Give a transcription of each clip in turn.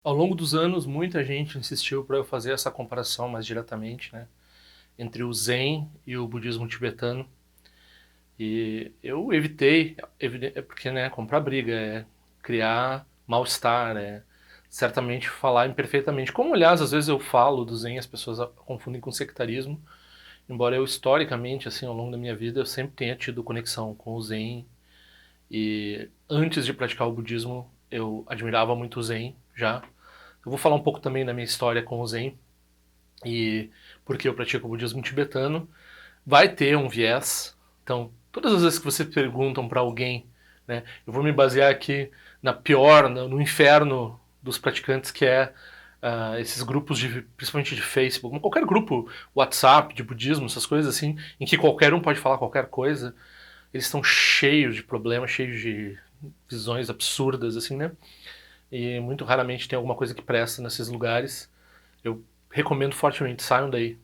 Ao longo dos anos, muita gente insistiu para eu fazer essa comparação mais diretamente, né, entre o Zen e o budismo tibetano. E eu evitei, porque, né, comprar briga, é criar mal-estar, é certamente falar imperfeitamente. Como, aliás, às vezes eu falo do Zen, as pessoas confundem com sectarismo, embora eu, historicamente, assim, ao longo da minha vida, eu sempre tenha tido conexão com o Zen. E antes de praticar o budismo, eu admirava muito o Zen já. Eu vou falar um pouco também da minha história com o Zen e porque eu pratico o budismo tibetano. Vai ter um viés. Então, todas as vezes que vocês perguntam para alguém, né, eu vou me basear aqui na pior, no inferno dos praticantes, que é esses grupos, principalmente de Facebook, qualquer grupo, WhatsApp, de budismo, essas coisas assim, em que qualquer um pode falar qualquer coisa. Eles estão cheios de problemas, cheios de visões absurdas, assim, né? E muito raramente tem alguma coisa que presta nesses lugares. Eu recomendo fortemente, saiam daí.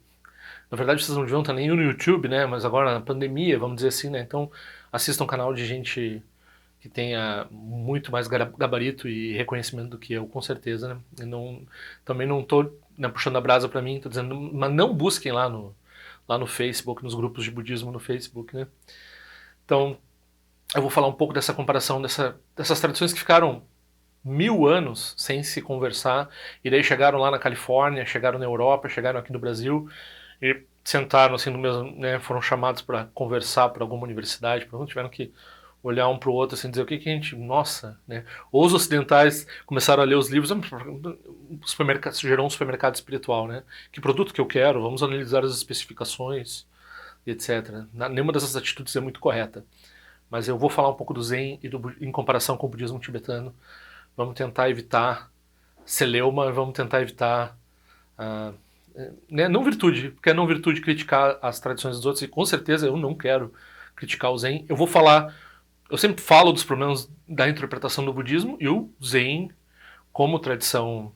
Na verdade, vocês não deviam estar nem no YouTube, né? Mas agora na pandemia, vamos dizer assim, né? Então, assistam um canal de gente que tenha muito mais gabarito e reconhecimento do que eu, com certeza, né? Eu não, também não tô, né, puxando a brasa para mim, tô dizendo, mas não busquem lá no Facebook, nos grupos de budismo no Facebook, né? Então, eu vou falar um pouco dessa comparação dessas tradições que ficaram 1000 anos sem se conversar, e daí chegaram lá na Califórnia, chegaram na Europa, chegaram aqui no Brasil e sentaram assim no mesmo, né, foram chamados para conversar para alguma universidade, tiveram que olhar um para o outro assim, dizer o que que a gente, nossa, né? Ou os ocidentais começaram a ler os livros, o supermercado gerou um supermercado espiritual, né? Que produto que eu quero? Vamos analisar as especificações, e etc. Nenhuma dessas atitudes é muito correta. Mas eu vou falar um pouco do Zen e em comparação com o budismo tibetano. Vamos tentar evitar celeuma, vamos tentar evitar ah, né, não virtude, porque é não virtude criticar as tradições dos outros, e com certeza eu não quero criticar o Zen. Eu vou falar, eu sempre falo dos problemas da interpretação do budismo, e o Zen, como tradição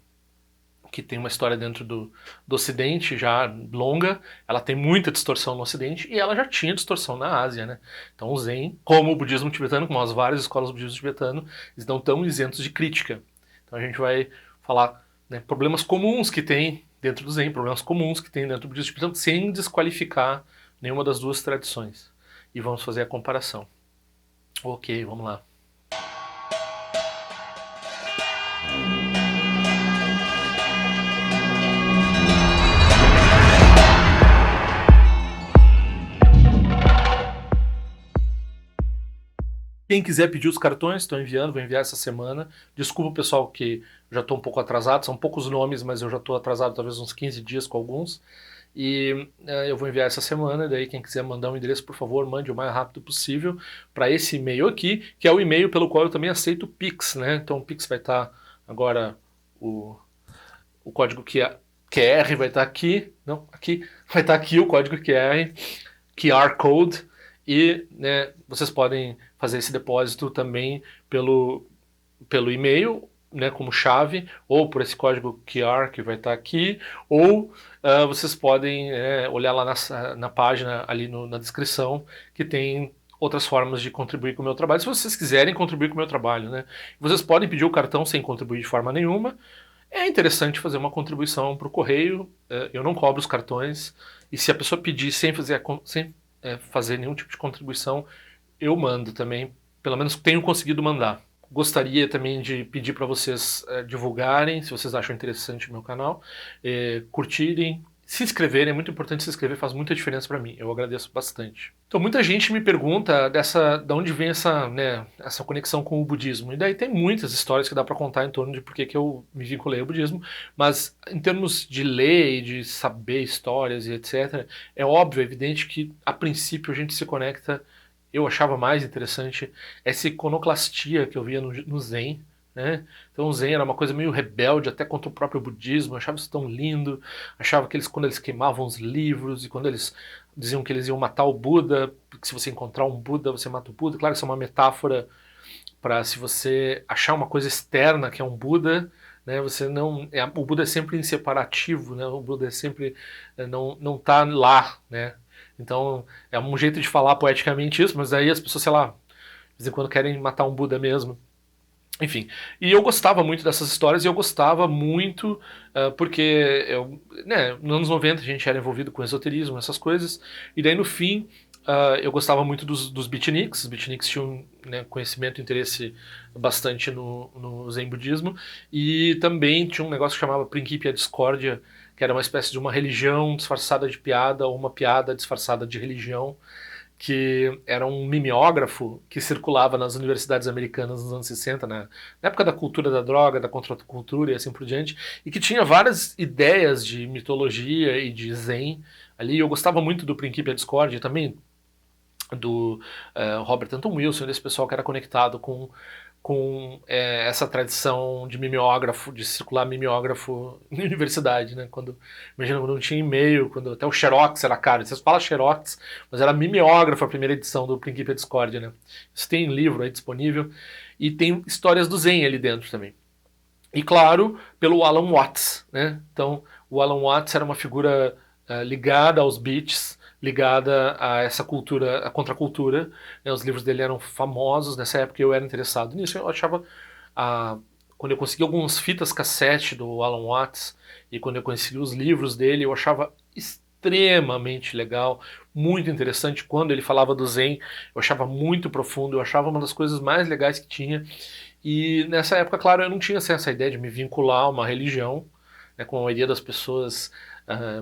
que tem uma história dentro do Ocidente já longa, ela tem muita distorção no Ocidente, e ela já tinha distorção na Ásia, né? Então o Zen, como o budismo tibetano, como as várias escolas do budismo tibetano, estão tão isentos de crítica. Então a gente vai falar, né, problemas comuns que tem dentro do Zen, problemas comuns que tem dentro do budismo tibetano, sem desqualificar nenhuma das duas tradições. E vamos fazer a comparação. Ok, vamos lá. Quem quiser pedir os cartões, estou enviando, vou enviar essa semana. Desculpa o pessoal que já estou um pouco atrasado, são poucos nomes, mas eu já estou atrasado talvez uns 15 dias com alguns. E eu vou enviar essa semana, daí quem quiser mandar um endereço, por favor, mande o mais rápido possível para esse e-mail aqui, que é o e-mail pelo qual eu também aceito o Pix, né? Então o Pix vai estar agora, o, o código QR vai estar aqui, não, aqui, vai estar aqui o código QR Code, e né, vocês podem fazer esse depósito também pelo e-mail, né, como chave, ou por esse código QR que vai estar aqui, ou vocês podem olhar lá na página, ali na descrição, que tem outras formas de contribuir com o meu trabalho, se vocês quiserem contribuir com o meu trabalho, né? Vocês podem pedir o cartão sem contribuir de forma nenhuma. É interessante fazer uma contribuição para o correio, eu não cobro os cartões, e se a pessoa pedir sem fazer nenhum tipo de contribuição, eu mando também, pelo menos tenho conseguido mandar. Gostaria também de pedir para vocês divulgarem, se vocês acham interessante o meu canal, curtirem, se inscreverem, é muito importante se inscrever, faz muita diferença para mim, eu agradeço bastante. Então muita gente me pergunta de onde vem essa conexão com o budismo, e daí tem muitas histórias que dá para contar em torno de por que eu me vinculei ao budismo, mas em termos de ler e de saber histórias e etc., é óbvio, é evidente que a princípio a gente se conecta. Eu achava mais interessante essa iconoclastia que eu via no Zen, né? Então o Zen era uma coisa meio rebelde até contra o próprio budismo, eu achava isso tão lindo, achava que quando eles queimavam os livros e quando eles diziam que eles iam matar o Buda, porque se você encontrar um Buda, você mata o Buda. Claro que isso é uma metáfora para, se você achar uma coisa externa que é um Buda, né, você não, o Buda é sempre inseparativo, né? O Buda é sempre não tá lá, né? Então é um jeito de falar poeticamente isso, mas aí as pessoas, sei lá, de vez em quando querem matar um Buda mesmo. Enfim, e eu gostava muito dessas histórias e eu gostava muito porque né, nos anos 90 a gente era envolvido com esoterismo, essas coisas, e daí no fim eu gostava muito dos beatniks. Os beatniks tinham, né, conhecimento e interesse bastante no Zen budismo, e também tinha um negócio que chamava Principia Discordia, que era uma espécie de uma religião disfarçada de piada ou uma piada disfarçada de religião, que era um mimeógrafo que circulava nas universidades americanas nos anos 60, na época da cultura da droga, da contracultura e assim por diante, e que tinha várias ideias de mitologia e de zen ali. Eu gostava muito do Principia Discordia também, do Robert Anton Wilson, desse pessoal que era conectado com essa tradição de mimeógrafo, de circular mimeógrafo na universidade, né? Imagina, quando não tinha e-mail, quando até o Xerox era caro. Vocês falam Xerox, mas era mimeógrafo a primeira edição do Principia Discordia, né? Isso tem livro aí disponível, e tem histórias do Zen ali dentro também. E claro, pelo Alan Watts, né? Então, o Alan Watts era uma figura ligada aos beats, ligada a essa cultura, a contracultura, né? Os livros dele eram famosos nessa época, e eu era interessado nisso. Eu achava, quando eu consegui algumas fitas cassete do Alan Watts e quando eu consegui os livros dele, eu achava extremamente legal, muito interessante. Quando ele falava do Zen, eu achava muito profundo, eu achava uma das coisas mais legais que tinha. E nessa época, claro, eu não tinha assim, essa ideia de me vincular a uma religião, né, como a maioria das pessoas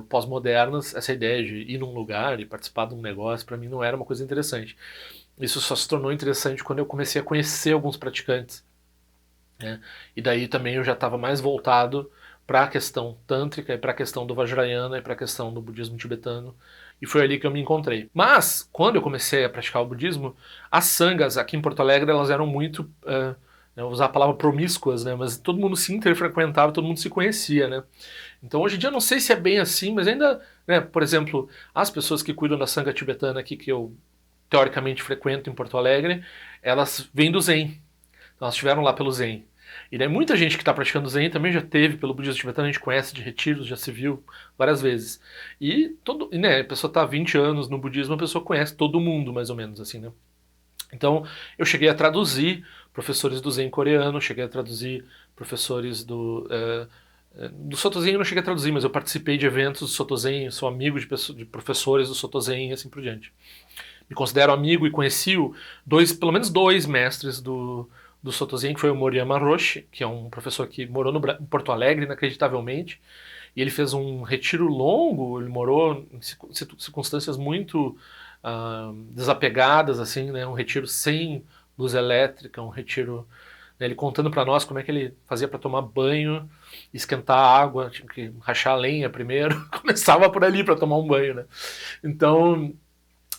pós-modernas. Essa ideia de ir num lugar e participar de um negócio, para mim não era uma coisa interessante. Isso só se tornou interessante quando eu comecei a conhecer alguns praticantes, né? E daí também eu já estava mais voltado para a questão tântrica e para a questão do Vajrayana e para a questão do budismo tibetano. E foi ali que eu me encontrei. Mas, quando eu comecei a praticar o budismo, as sangas aqui em Porto Alegre, elas eram muito, eu vou usar a palavra promíscuas, né? Mas todo mundo se interfrequentava, todo mundo se conhecia, né? Então hoje em dia eu não sei se é bem assim, mas ainda, né, por exemplo, as pessoas que cuidam da sanga tibetana aqui, que eu teoricamente frequento em Porto Alegre, elas vêm do Zen. Então, elas estiveram lá pelo Zen. E daí muita gente que está praticando Zen também já teve pelo budismo tibetano, a gente conhece de retiros, já se viu várias vezes. Né, a pessoa está há 20 anos no budismo, a pessoa conhece todo mundo, mais ou menos, assim, né? Então, eu cheguei a traduzir professores do Zen coreano, cheguei a traduzir professores do Soto Zen. Eu não cheguei a traduzir, mas eu participei de eventos do Soto Zen, sou amigo de professores do Soto Zen e assim por diante. Me considero amigo e conheci pelo menos dois mestres do Soto Zen, que foi o Moriyama Roshi, que é um professor que morou em Porto Alegre, inacreditavelmente, e ele fez um retiro longo. Ele morou em circunstâncias muito desapegadas, assim, né? Um retiro sem luz elétrica, um retiro, né, ele contando para nós como é que ele fazia para tomar banho, esquentar a água, tinha que rachar a lenha primeiro, começava por ali para tomar um banho, né? Então,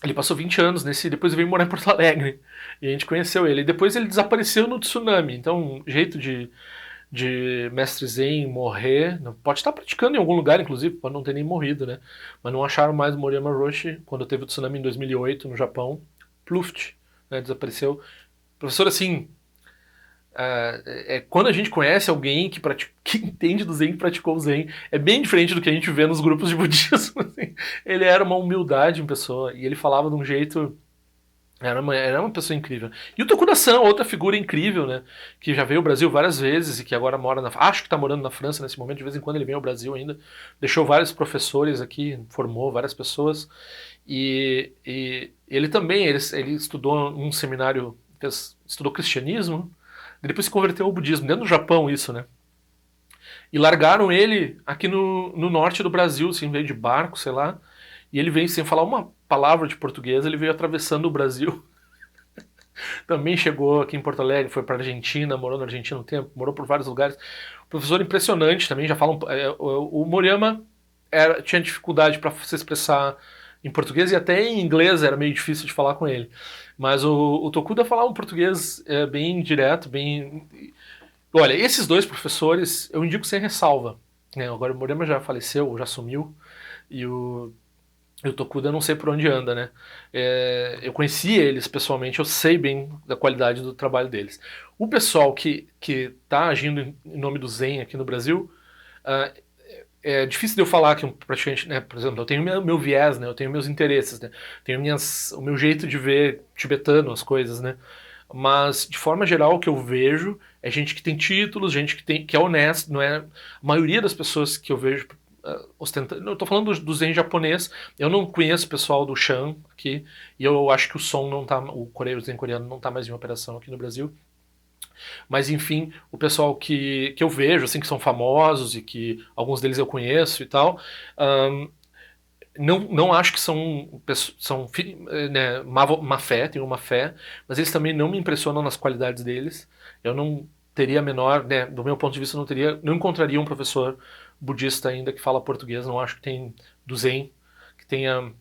ele passou 20 anos depois veio morar em Porto Alegre, e a gente conheceu ele. E depois ele desapareceu no tsunami. Então, jeito de mestre Zen morrer, pode estar praticando em algum lugar, inclusive, pode não ter nem morrido, né? Mas não acharam mais o Moriyama Roshi quando teve o tsunami em 2008 no Japão. Pluft, né? Desapareceu. Professor, assim, quando a gente conhece alguém que entende do Zen, que praticou o Zen, é bem diferente do que a gente vê nos grupos de budismo. Assim. Ele era uma humildade em pessoa, e ele falava de um jeito. Era uma pessoa incrível. E o Tokuda-san, outra figura incrível, né? Que já veio ao Brasil várias vezes e que agora acho que está morando na França nesse momento. De vez em quando ele vem ao Brasil ainda. Deixou vários professores aqui, formou várias pessoas. E ele também, ele estudou num seminário, estudou cristianismo, e depois se converteu ao budismo, dentro do Japão isso, né? E largaram ele aqui no norte do Brasil, assim, veio de barco, sei lá. E ele veio sem falar uma palavra de português, ele veio atravessando o Brasil. Também chegou aqui em Porto Alegre, foi para a Argentina, morou na Argentina um tempo, morou por vários lugares. Professor impressionante também, já falam. O Moriyama tinha dificuldade para se expressar em português, e até em inglês era meio difícil de falar com ele. Mas o Tokuda falava um português bem direto, bem. Olha, esses dois professores eu indico sem ressalva, né? Agora o Moriyama já faleceu, já sumiu, e o Tokuda eu não sei por onde anda, né? Eu conheci eles pessoalmente, eu sei bem da qualidade do trabalho deles. O pessoal que está agindo em nome do Zen aqui no Brasil, é difícil de eu falar que um praticante, né? Por exemplo, eu tenho meu viés, né? Eu tenho meus interesses, né? Tenho o meu jeito de ver tibetano as coisas, né? mas de forma geral o que eu vejo é gente que tem títulos, gente que é honesta, não é a maioria das pessoas que eu vejo ostentando. Eu tô falando do Zen japonês, eu não conheço o pessoal do Shan aqui, e eu acho que o Som não tá, o Zen coreano não tá mais em operação aqui no Brasil. Mas enfim, o pessoal que eu vejo, assim, que são famosos e que alguns deles eu conheço e tal, um, não acho que são né, má fé, tem uma fé, mas eles também não me impressionam nas qualidades deles. Eu não teria a menor, né, do meu ponto de vista, não encontraria um professor budista ainda que fala português, não acho que tem do Zen, que tenha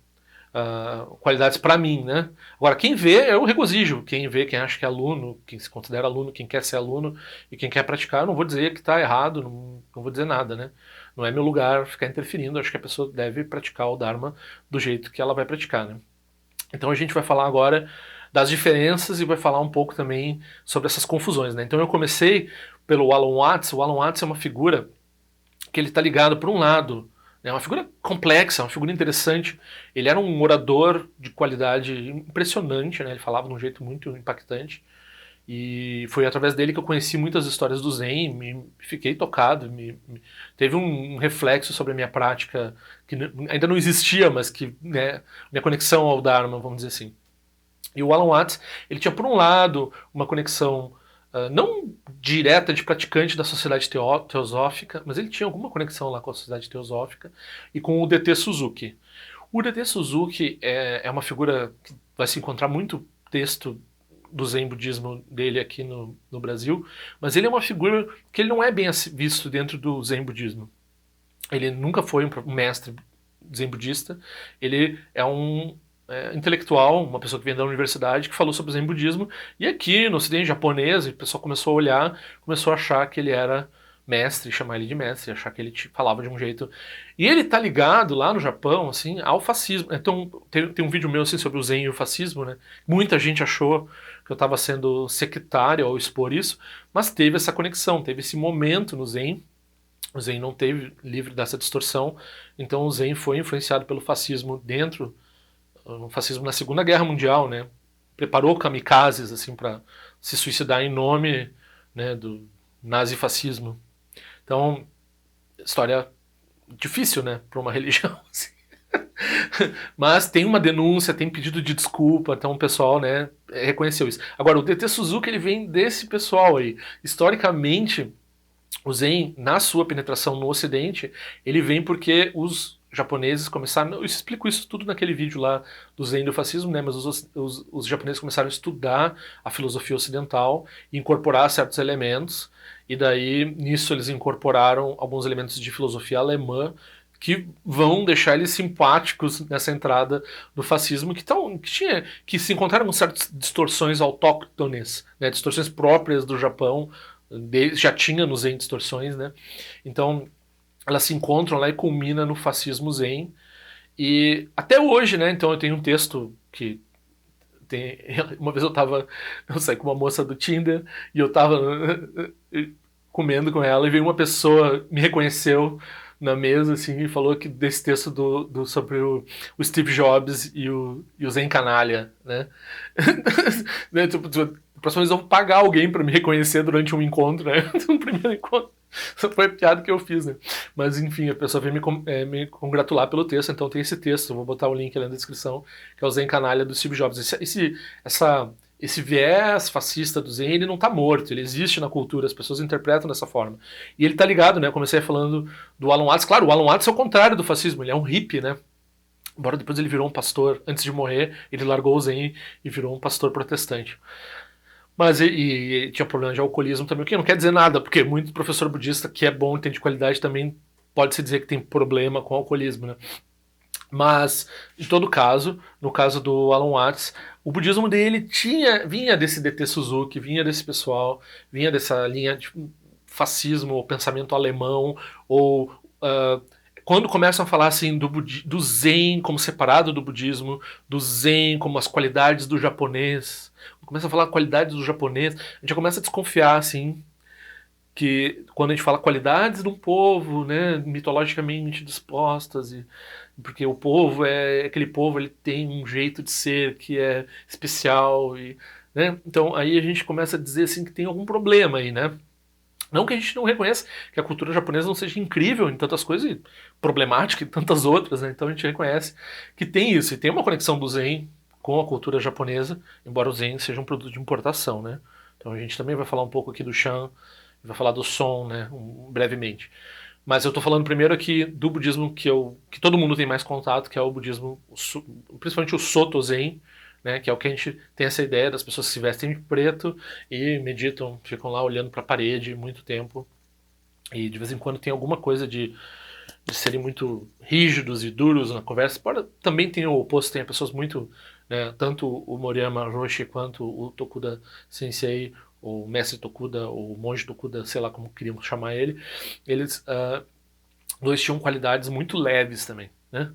qualidades para mim, né? Agora, quem vê, eu regozijo. Quem vê, quem acha que é aluno, quem se considera aluno, quem quer ser aluno e quem quer praticar, eu não vou dizer que está errado, não vou dizer nada, né? Não é meu lugar ficar interferindo, acho que a pessoa deve praticar o Dharma do jeito que ela vai praticar, né? Então a gente vai falar agora das diferenças e vai falar um pouco também sobre essas confusões, né? Então eu comecei pelo Alan Watts. O Alan Watts é uma figura que ele está ligado, por um lado, é uma figura complexa, uma figura interessante. Ele era um orador de qualidade impressionante, né? Ele falava de um jeito muito impactante. E foi através dele que eu conheci muitas histórias do Zen, fiquei tocado, teve um reflexo sobre a minha prática que ainda não existia, mas que, né, minha conexão ao Dharma, vamos dizer assim. E o Alan Watts, ele tinha por um lado uma conexão não direta de praticante da sociedade teosófica, mas ele tinha alguma conexão lá com a sociedade teosófica e com o DT Suzuki. O DT Suzuki é uma figura que vai se encontrar muito texto do Zen budismo dele aqui no Brasil, mas ele é uma figura que ele não é bem visto dentro do Zen budismo. Ele nunca foi um mestre Zen budista, ele é um intelectual, uma pessoa que vem da universidade, que falou sobre Zen budismo, e aqui no ocidente japonês, o pessoal começou a olhar, começou a achar que ele era mestre, chamar ele de mestre, achar que ele falava de um jeito. E ele tá ligado lá no Japão, assim, ao fascismo. Então, tem um vídeo meu assim sobre o Zen e o fascismo, né? Muita gente achou que eu estava sendo sectário ao expor isso, mas teve essa conexão, teve esse momento no Zen. O Zen não teve livre dessa distorção, então o Zen foi influenciado pelo fascismo dentro, no fascismo na Segunda Guerra Mundial, né? Preparou kamikazes assim para se suicidar em nome, né, do nazifascismo. Então, história difícil, né, para uma religião. Assim. Mas tem uma denúncia, tem pedido de desculpa, então o pessoal, né, reconheceu isso. Agora, o DT Suzuki, ele vem desse pessoal aí. Historicamente, o Zen, na sua penetração no Ocidente, ele vem porque os japoneses começaram. Eu explico isso tudo naquele vídeo lá do Zen e do fascismo, né? Mas os japoneses começaram a estudar a filosofia ocidental e incorporar certos elementos. E daí, nisso, eles incorporaram alguns elementos de filosofia alemã que vão deixar eles simpáticos nessa entrada do fascismo, que se encontraram com certas distorções autóctones, né? Distorções próprias do Japão, já tinha no Zen distorções, né? Então elas se encontram lá e culmina no fascismo Zen. E até hoje, né? Então eu tenho um texto que tem, uma vez eu saí com uma moça do Tinder e eu tava comendo com ela e veio uma pessoa, me reconheceu na mesa assim e falou que desse texto sobre o Steve Jobs e o Zen Canalha, né? Né, a próxima vez eu vou pagar alguém para me reconhecer durante um encontro, né? No primeiro encontro. Essa foi a piada que eu fiz, né? Mas enfim, a pessoa veio me congratular pelo texto, então tem esse texto, eu vou botar o link ali na descrição, que é o Zen Canalha do Steve Jobs. Esse viés fascista do Zen, ele não tá morto, ele existe na cultura, as pessoas interpretam dessa forma. E ele tá ligado, né? Eu comecei falando do Alan Watts. Claro, o Alan Watts é o contrário do fascismo, ele é um hippie, né? Embora depois ele virou um pastor, antes de morrer, ele largou o Zen e virou um pastor protestante. Mas e tinha problema de alcoolismo também, o que não quer dizer nada, porque muito professor budista que é bom e tem de qualidade também pode-se dizer que tem problema com alcoolismo, né? Mas, em todo caso, no caso do Alan Watts, o budismo dele vinha desse DT Suzuki, vinha desse pessoal, vinha dessa linha de fascismo, ou pensamento alemão, ou quando começam a falar assim do Zen como separado do budismo, do Zen como as qualidades do japonês, começa a falar qualidades do japonês, a gente já começa a desconfiar assim que quando a gente fala qualidades de um povo, né, mitologicamente dispostas, porque o povo aquele povo, ele tem um jeito de ser que é especial, né? Então aí a gente começa a dizer assim que tem algum problema aí, né? Não que a gente não reconheça que a cultura japonesa não seja incrível em tantas coisas e problemática em tantas outras, né? Então a gente reconhece que tem isso, e tem uma conexão do Zen com a cultura japonesa, embora o Zen seja um produto de importação, né? Então a gente também vai falar um pouco aqui do Shan, vai falar do Son, né? Brevemente. Mas eu estou falando primeiro aqui do budismo que todo mundo tem mais contato, que é o budismo, principalmente o Soto Zen, né, que é o que a gente tem essa ideia das pessoas que se vestem de preto e meditam, ficam lá olhando para a parede muito tempo. E de vez em quando tem alguma coisa de serem muito rígidos e duros na conversa. Também tem o oposto, tem pessoas muito, né, tanto o Moriyama Roshi quanto o Tokuda Sensei, o mestre Tokuda, o monge Tokuda, sei lá como queríamos chamar ele, eles dois tinham qualidades muito leves também, né?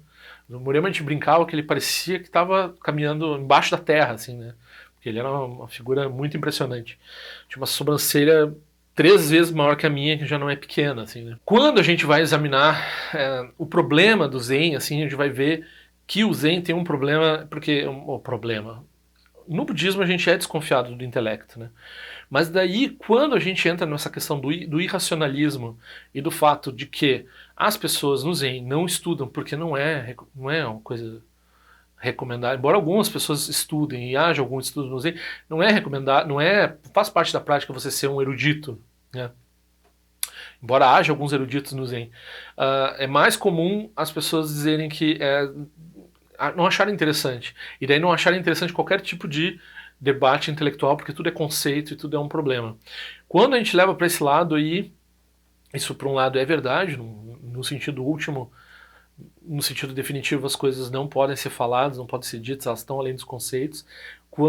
No Moriyama a gente brincava que ele parecia que estava caminhando embaixo da terra, assim, né? Porque ele era uma figura muito impressionante. Tinha uma sobrancelha 3 vezes maior que a minha, que já não é pequena, assim, né? Quando a gente vai examinar o problema do Zen, assim, a gente vai ver que o Zen tem um problema, porque o problema no budismo a gente é desconfiado do intelecto, né? Mas daí, quando a gente entra nessa questão do irracionalismo e do fato de que as pessoas no Zen não estudam porque não é uma coisa recomendada, embora algumas pessoas estudem e haja algum estudo no Zen, não é recomendado, faz parte da prática você ser um erudito, né? Embora haja alguns eruditos no Zen, é mais comum as pessoas dizerem que não acharem interessante. E daí não acharem interessante qualquer tipo de debate intelectual, porque tudo é conceito e tudo é um problema. Quando a gente leva para esse lado aí, isso por um lado é verdade, no sentido último, no sentido definitivo, as coisas não podem ser faladas, não podem ser ditas, elas estão além dos conceitos,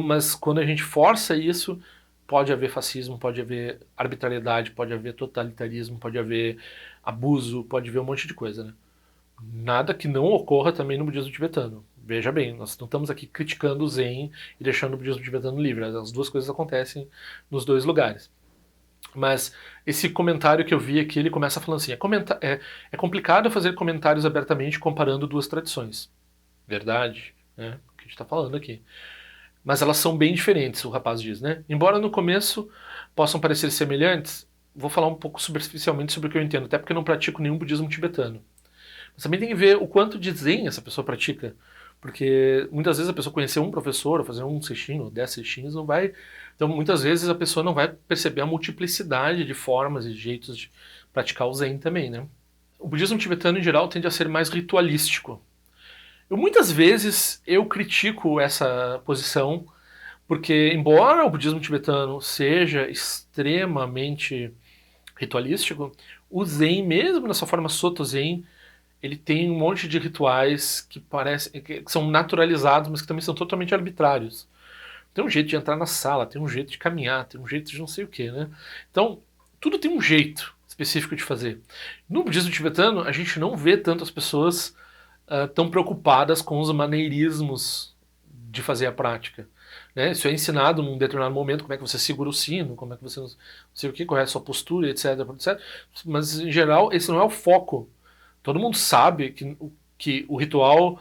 mas quando a gente força isso, pode haver fascismo, pode haver arbitrariedade, pode haver totalitarismo, pode haver abuso, pode haver um monte de coisa, né? Nada que não ocorra também no budismo tibetano. Veja bem, nós não estamos aqui criticando o Zen e deixando o budismo tibetano livre. As duas coisas acontecem nos dois lugares. Mas esse comentário que eu vi aqui, ele começa falando assim, é complicado fazer comentários abertamente comparando duas tradições. Verdade, né? O que a gente está falando aqui. Mas elas são bem diferentes, o rapaz diz, né? Embora no começo possam parecer semelhantes, vou falar um pouco superficialmente sobre o que eu entendo, até porque eu não pratico nenhum budismo tibetano. Mas também tem que ver o quanto de Zen essa pessoa pratica. Porque muitas vezes a pessoa conhecer um professor, ou fazer um sesshin, ou 10 sessins, não vai. Então muitas vezes a pessoa não vai perceber a multiplicidade de formas e jeitos de praticar o Zen também, né? O budismo tibetano em geral tende a ser mais ritualístico. Muitas vezes eu critico essa posição, porque embora o budismo tibetano seja extremamente ritualístico, o Zen, mesmo nessa forma Soto Zen, ele tem um monte de rituais que são naturalizados, mas que também são totalmente arbitrários. Tem um jeito de entrar na sala, tem um jeito de caminhar, tem um jeito de não sei o que, né? Então, tudo tem um jeito específico de fazer. No budismo tibetano, a gente não vê tanto as pessoas tão preocupadas com os maneirismos de fazer a prática. Né? Isso é ensinado num determinado momento, como é que você segura o sino, como é que você não sei o que, qual é a sua postura, etc, etc. Mas, em geral, esse não é o foco. Todo mundo sabe que o ritual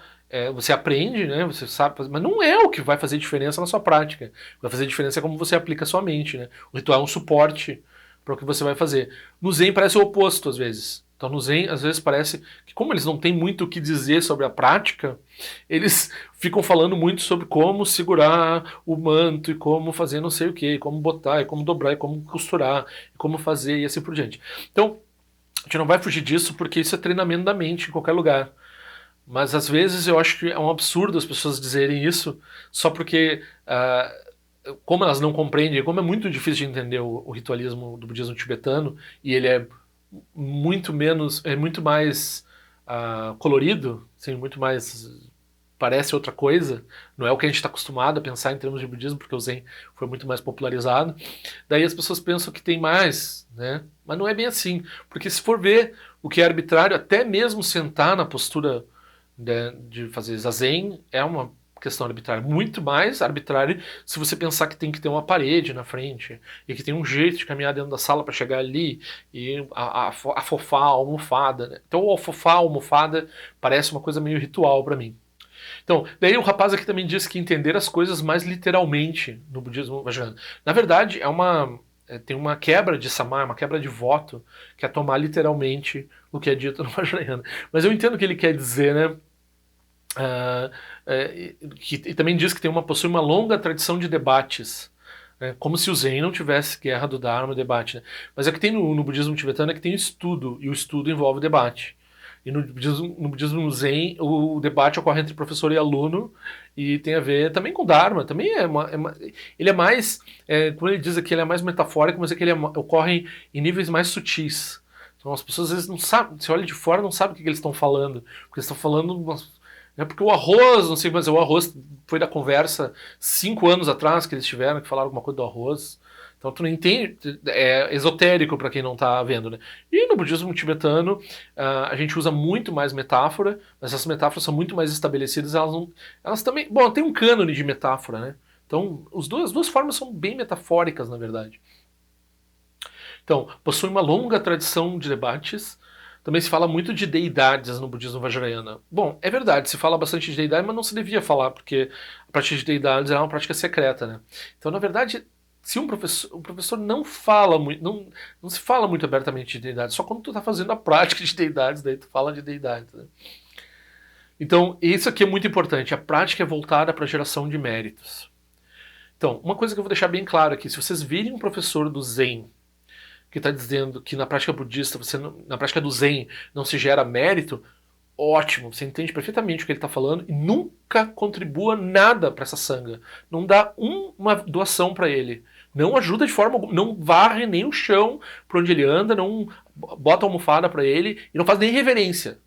você aprende, né? Você sabe, mas não é o que vai fazer diferença na sua prática. O que vai fazer diferença é como você aplica a sua mente, né? O ritual é um suporte para o que você vai fazer. No Zen parece o oposto às vezes. Então no Zen às vezes parece que como eles não têm muito o que dizer sobre a prática, eles ficam falando muito sobre como segurar o manto e como fazer não sei o que, como botar, e como dobrar, e como costurar, e como fazer e assim por diante. Então a gente não vai fugir disso porque isso é treinamento da mente em qualquer lugar. Mas às vezes eu acho que é um absurdo as pessoas dizerem isso só porque, como elas não compreendem, como é muito difícil de entender o ritualismo do budismo tibetano e ele é muito mais colorido, assim, muito mais parece outra coisa, não é o que a gente está acostumado a pensar em termos de budismo, porque o Zen foi muito mais popularizado. Daí as pessoas pensam que tem mais, né? Mas não é bem assim, porque se for ver o que é arbitrário, até mesmo sentar na postura de fazer zazen é uma questão arbitrária, muito mais arbitrária se você pensar que tem que ter uma parede na frente e que tem um jeito de caminhar dentro da sala para chegar ali e afofar a almofada, né? Então o afofar a almofada parece uma coisa meio ritual para mim. Então, daí o rapaz aqui também diz que entender as coisas mais literalmente no budismo vajrayana. Na verdade, tem uma quebra de samaya, uma quebra de voto, que é tomar literalmente o que é dito no Vajrayana. Mas eu entendo o que ele quer dizer, né? E também diz que possui uma longa tradição de debates, né? Como se o Zen não tivesse guerra do Dharma, debate. Né? Mas é que tem no budismo tibetano é que tem estudo, e o estudo envolve debate. E no budismo Zen, o debate ocorre entre professor e aluno, e tem a ver também com Dharma. Também ele é mais, como ele diz aqui, ele é mais metafórico, mas é que ele ocorre em níveis mais sutis. Então as pessoas às vezes não sabem, se olha de fora, não sabe o que eles estão falando. Porque eles estão falando. Porque o arroz, não sei, mas o arroz foi da conversa 5 anos atrás que eles tiveram, que falaram alguma coisa do arroz. Então tu não entende, é esotérico para quem não está vendo, né? E no budismo tibetano a gente usa muito mais metáfora, mas essas metáforas são muito mais estabelecidas, elas também, bom, tem um cânone de metáfora, né? Então as duas formas são bem metafóricas, na verdade. Então, possui uma longa tradição de debates. Também se fala muito de deidades no budismo vajrayana. Bom, é verdade, se fala bastante de deidade, mas não se devia falar, porque a prática de deidades é uma prática secreta, né? Então, na verdade, se um professor não fala muito, não se fala muito abertamente de deidades, só quando tu está fazendo a prática de deidades, daí tu fala de deidades, né? Então, isso aqui é muito importante, a prática é voltada para a geração de méritos. Então, uma coisa que eu vou deixar bem claro aqui, se vocês virem um professor do Zen que está dizendo que na prática budista, na prática do Zen, não se gera mérito, ótimo, você entende perfeitamente o que ele está falando e nunca contribua nada para essa sanga. Não dá uma doação para ele. Não ajuda de forma alguma, não varre nem o chão por onde ele anda, não bota almofada para ele e não faz nem reverência.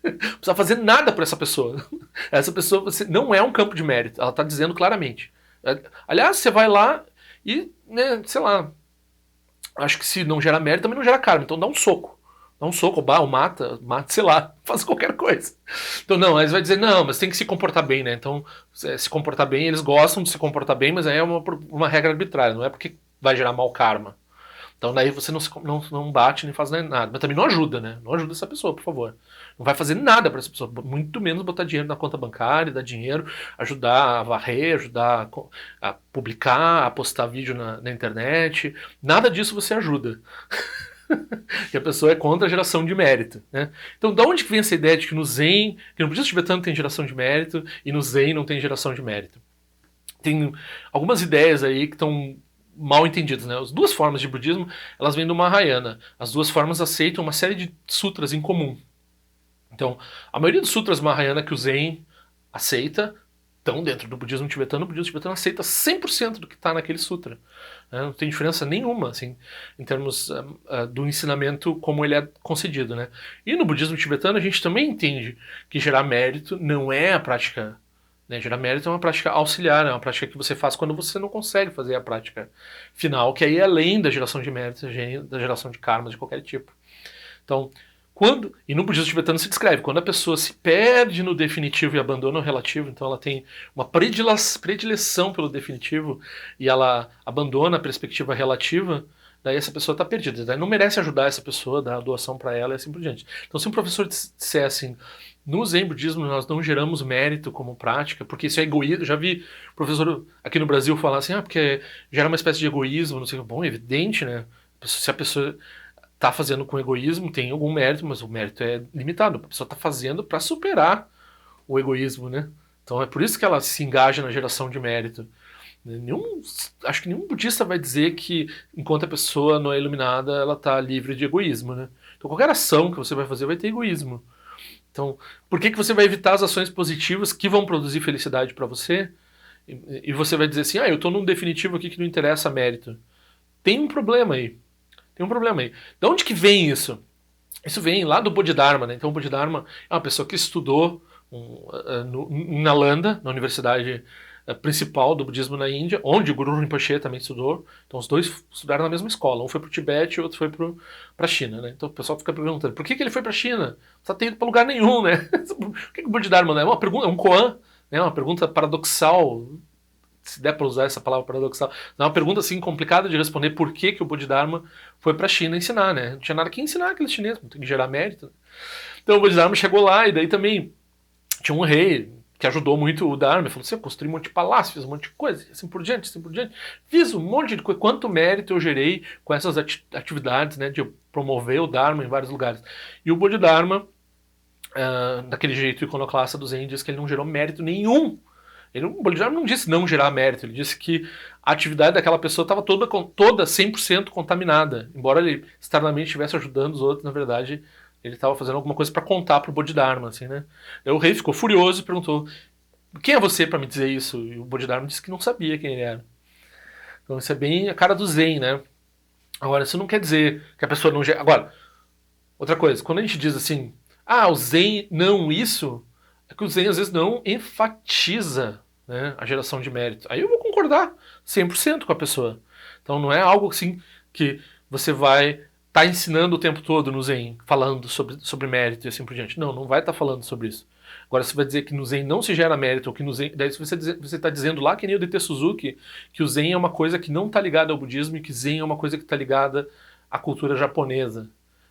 Não precisa fazer nada para essa pessoa. Essa pessoa não é um campo de mérito, ela está dizendo claramente. Aliás, você vai lá e, né, sei lá, acho que se não gera mérito, também não gera karma. Então dá um soco. Dá um soco, ou mata, sei lá, faz qualquer coisa. Então não, eles vai dizer, não, mas tem que se comportar bem, né? Então, se comportar bem, eles gostam de se comportar bem, mas aí é uma regra arbitrária, não é porque vai gerar mau karma. Então daí você não bate nem faz nada. Mas também não ajuda, né? Não ajuda essa pessoa, por favor. Não vai fazer nada para essa pessoa. Muito menos botar dinheiro na conta bancária, dar dinheiro, ajudar a varrer, ajudar a publicar, a postar vídeo na internet. Nada disso você ajuda. Que a pessoa é contra a geração de mérito, né? Então, da onde que vem essa ideia de que no Zen, que no budismo tibetano tem geração de mérito e no Zen não tem geração de mérito? Tem algumas ideias aí que estão mal entendidas, né? As duas formas de budismo, elas vêm do Mahayana. As duas formas aceitam uma série de sutras em comum. Então, a maioria dos sutras Mahayana que o Zen aceita estão dentro do budismo tibetano. O budismo tibetano aceita 100% do que está naquele sutra. Não tem diferença nenhuma, assim, em termos do ensinamento como ele é concedido, né? E no budismo tibetano a gente também entende que gerar mérito não é a prática, né? Gerar mérito é uma prática auxiliar, é uma prática que você faz quando você não consegue fazer a prática final, que aí é além da geração de méritos, da geração de karmas de qualquer tipo. Então, e no budismo tibetano se descreve, quando a pessoa se perde no definitivo e abandona o relativo, então ela tem uma predileção pelo definitivo e ela abandona a perspectiva relativa, daí essa pessoa está perdida. Daí não merece ajudar essa pessoa, dar a doação para ela e assim por diante. Então se um professor disser assim, no Zen budismo nós não geramos mérito como prática, porque isso é egoísmo. Já vi professor aqui no Brasil falar assim, porque gera uma espécie de egoísmo, não sei, bom, é evidente, né? Se a pessoa tá fazendo com egoísmo, tem algum mérito, mas o mérito é limitado. A pessoa tá fazendo para superar o egoísmo, né? Então é por isso que ela se engaja na geração de mérito. Acho que nenhum budista vai dizer que enquanto a pessoa não é iluminada, ela tá livre de egoísmo, né? Então qualquer ação que você vai fazer vai ter egoísmo. Então, por que você vai evitar as ações positivas que vão produzir felicidade para você? E você vai dizer assim, eu tô num definitivo aqui que não interessa mérito. Tem um problema aí. Tem um problema aí. De onde que vem isso? Isso vem lá do Bodhidharma, né? Então o Bodhidharma é uma pessoa que estudou em Nalanda, na universidade principal do budismo na Índia, onde o Guru Rinpoche também estudou. Então os dois estudaram na mesma escola. Um foi para o Tibete e o outro foi para a China, né? Então o pessoal fica perguntando, por que ele foi para a China? Não está indo para lugar nenhum, né? Por que o Bodhidharma é uma pergunta, é um koan, né? Uma pergunta paradoxal, se der para usar essa palavra paradoxal. É uma pergunta assim complicada de responder por que o Bodhidharma foi para a China ensinar, né? Não tinha nada que ensinar aqueles chineses, não tem que gerar mérito. Então o Bodhidharma chegou lá e daí também tinha um rei, que ajudou muito o Dharma, falou assim, eu construí um monte de palácios, fiz um monte de coisa, assim por diante, assim por diante. Fiz um monte de coisa. Quanto mérito eu gerei com essas atividades, né, de promover o Dharma em vários lugares. E o Bodhidharma, daquele jeito iconoclasta do Zen, diz que ele não gerou mérito nenhum. O Bodhidharma não disse não gerar mérito, ele disse que a atividade daquela pessoa estava toda 100% contaminada. Embora ele externamente estivesse ajudando os outros, na verdade, ele estava fazendo alguma coisa para contar para o Bodhidharma, assim, né? Aí o rei ficou furioso e perguntou: quem é você para me dizer isso? E o Bodhidharma disse que não sabia quem ele era. Então isso é bem a cara do Zen, né? Agora, isso não quer dizer que a pessoa não gera. Agora, outra coisa, quando a gente diz assim, o Zen não isso, é que o Zen às vezes não enfatiza, né, a geração de mérito. Aí eu vou concordar 100% com a pessoa. Então não é algo assim que você vai estar ensinando o tempo todo no Zen, falando sobre mérito e assim por diante. Não, não vai estar falando sobre isso. Agora, você vai dizer que no Zen não se gera mérito, ou que no Zen. Daí você está dizendo lá, que nem o DT Suzuki, que o Zen é uma coisa que não está ligada ao budismo e que Zen é uma coisa que está ligada à cultura japonesa.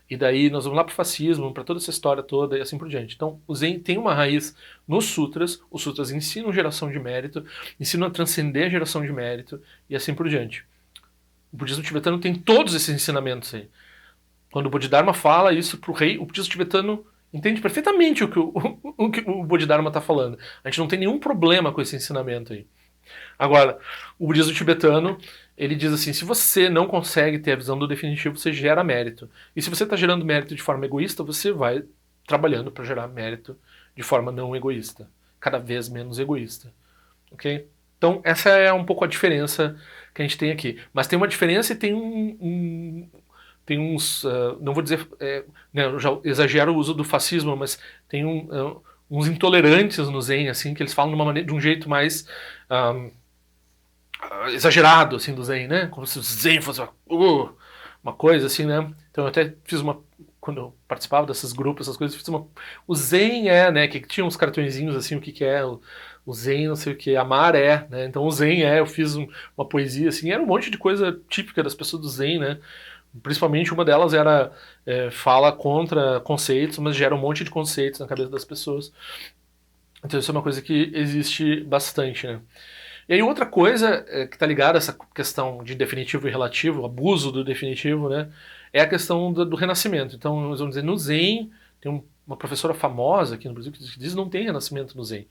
E daí nós vamos lá para o fascismo, para toda essa história toda e assim por diante. Então, o Zen tem uma raiz nos sutras, os sutras ensinam geração de mérito, ensinam a transcender a geração de mérito e assim por diante. O budismo tibetano tem todos esses ensinamentos aí. Quando o Bodhidharma fala isso para o rei, o budismo tibetano entende perfeitamente o que o Bodhidharma está falando. A gente não tem nenhum problema com esse ensinamento aí. Agora, o budismo tibetano, ele diz assim, se você não consegue ter a visão do definitivo, você gera mérito. E se você está gerando mérito de forma egoísta, você vai trabalhando para gerar mérito de forma não egoísta. Cada vez menos egoísta. Ok? Então, essa é um pouco a diferença que a gente tem aqui. Mas tem uma diferença e tem tem uns, não vou dizer, né, eu já exagero o uso do fascismo, mas tem uns intolerantes no Zen, assim, que eles falam de um jeito mais exagerado, assim, do Zen, né? Como se o Zen fosse uma coisa, assim, né? Então eu até fiz quando eu participava desses grupos, essas coisas, o Zen né? Que tinha uns cartõezinhos, assim, o que é o Zen, não sei o que, amar né? Então o Zen eu fiz uma poesia, assim, era um monte de coisa típica das pessoas do Zen, né? Principalmente uma delas era fala contra conceitos, mas gera um monte de conceitos na cabeça das pessoas. Então isso é uma coisa que existe bastante, né? E aí outra coisa que está ligada a essa questão de definitivo e relativo, abuso do definitivo, né? É a questão do renascimento. Então, nós vamos dizer, no Zen, tem uma professora famosa aqui no Brasil que diz que não tem renascimento no Zen.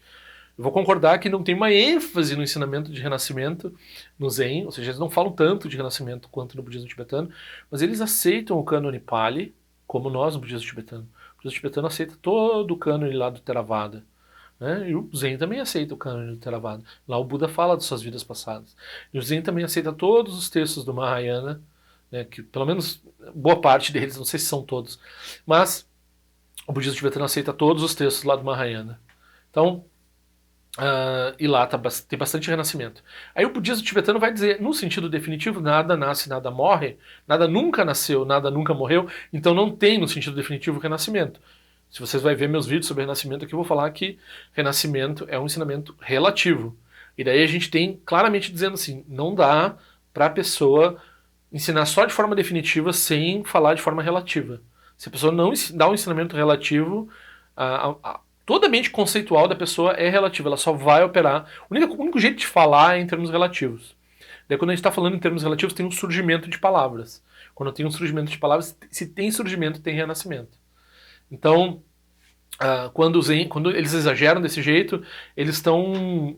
Eu vou concordar que não tem uma ênfase no ensinamento de renascimento no Zen, ou seja, eles não falam tanto de renascimento quanto no budismo tibetano, mas eles aceitam o cânone Pali, como nós no budismo tibetano. O budismo tibetano aceita todo o cânone lá do Theravada. Né? E o Zen também aceita o cânone do Theravada. Lá o Buda fala de suas vidas passadas. E o Zen também aceita todos os textos do Mahayana, né, que pelo menos boa parte deles, não sei se são todos, mas o budismo tibetano aceita todos os textos lá do Mahayana. Então, e lá tem bastante renascimento. Aí o budismo tibetano vai dizer, no sentido definitivo, nada nasce, nada morre, nada nunca nasceu, nada nunca morreu, então não tem no sentido definitivo renascimento. Se vocês vão ver meus vídeos sobre renascimento aqui, eu vou falar que renascimento é um ensinamento relativo. E daí a gente tem claramente dizendo assim, não dá para a pessoa ensinar só de forma definitiva sem falar de forma relativa. Se a pessoa não dá um ensinamento relativo, toda a mente conceitual da pessoa é relativa, ela só vai operar. O único jeito de falar é em termos relativos. Daí quando a gente está falando em termos relativos, tem um surgimento de palavras. Quando tem um surgimento de palavras, se tem surgimento, tem renascimento. Então, quando eles exageram desse jeito, eles estão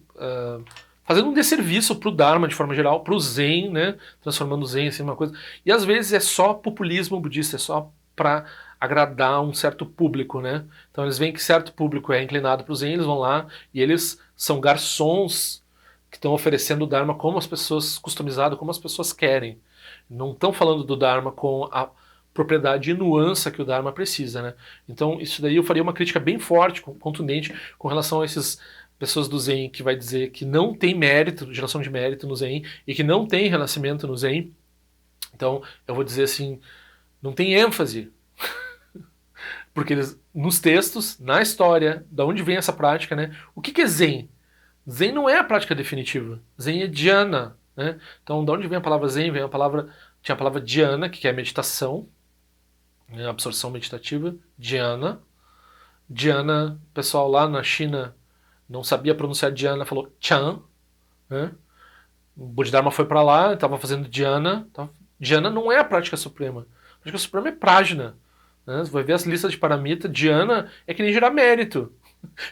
fazendo um desserviço para o Dharma de forma geral, para o Zen, né? Transformando o Zen assim, uma coisa. E às vezes é só populismo budista, é só para agradar um certo público, né? Então eles veem que certo público é inclinado para o Zen, eles vão lá e eles são garçons que estão oferecendo o Dharma como as pessoas, customizado como as pessoas querem. Não estão falando do Dharma com a propriedade e nuance que o Dharma precisa, né? Então isso daí eu faria uma crítica bem forte, contundente, com relação a essas pessoas do Zen que vai dizer que não tem mérito, geração de mérito no Zen, e que não tem renascimento no Zen. Então eu vou dizer assim, não tem ênfase. Porque eles, nos textos, na história, da onde vem essa prática, né? O que é Zen? Zen não é a prática definitiva. Zen é dhyana, né? Então, da onde vem a palavra Zen? Vem tinha a palavra dhyana, que é meditação, né? Absorção meditativa, dhyana. Dhyana, pessoal lá na China não sabia pronunciar Dhyana, falou Chan, né? O Bodhidharma foi para lá, estava fazendo Dhyana. Dhyana não é a prática suprema. A prática suprema é Prajna. Né? Você vai ver as listas de paramita. Dhyana é que nem gerar mérito.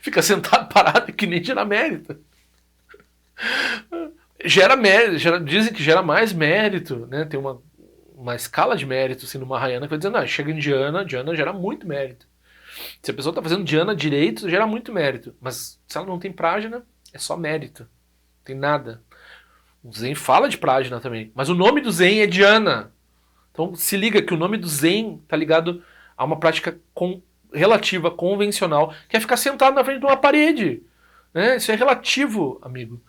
Fica sentado parado é que nem gerar mérito. Gera mérito, dizem que gera mais mérito, né? Tem uma escala de mérito assim, no Mahayana que vai dizendo, chega em Dhyana gera muito mérito. Se a pessoa está fazendo Dhyana direito, gera muito mérito. Mas se ela não tem Prajna, é só mérito. Não tem nada. O Zen fala de Prajna também. Mas o nome do Zen é Dhyana. Então se liga que o nome do Zen está ligado a uma prática relativa, convencional, que é ficar sentado na frente de uma parede. Né? Isso é relativo, amigo.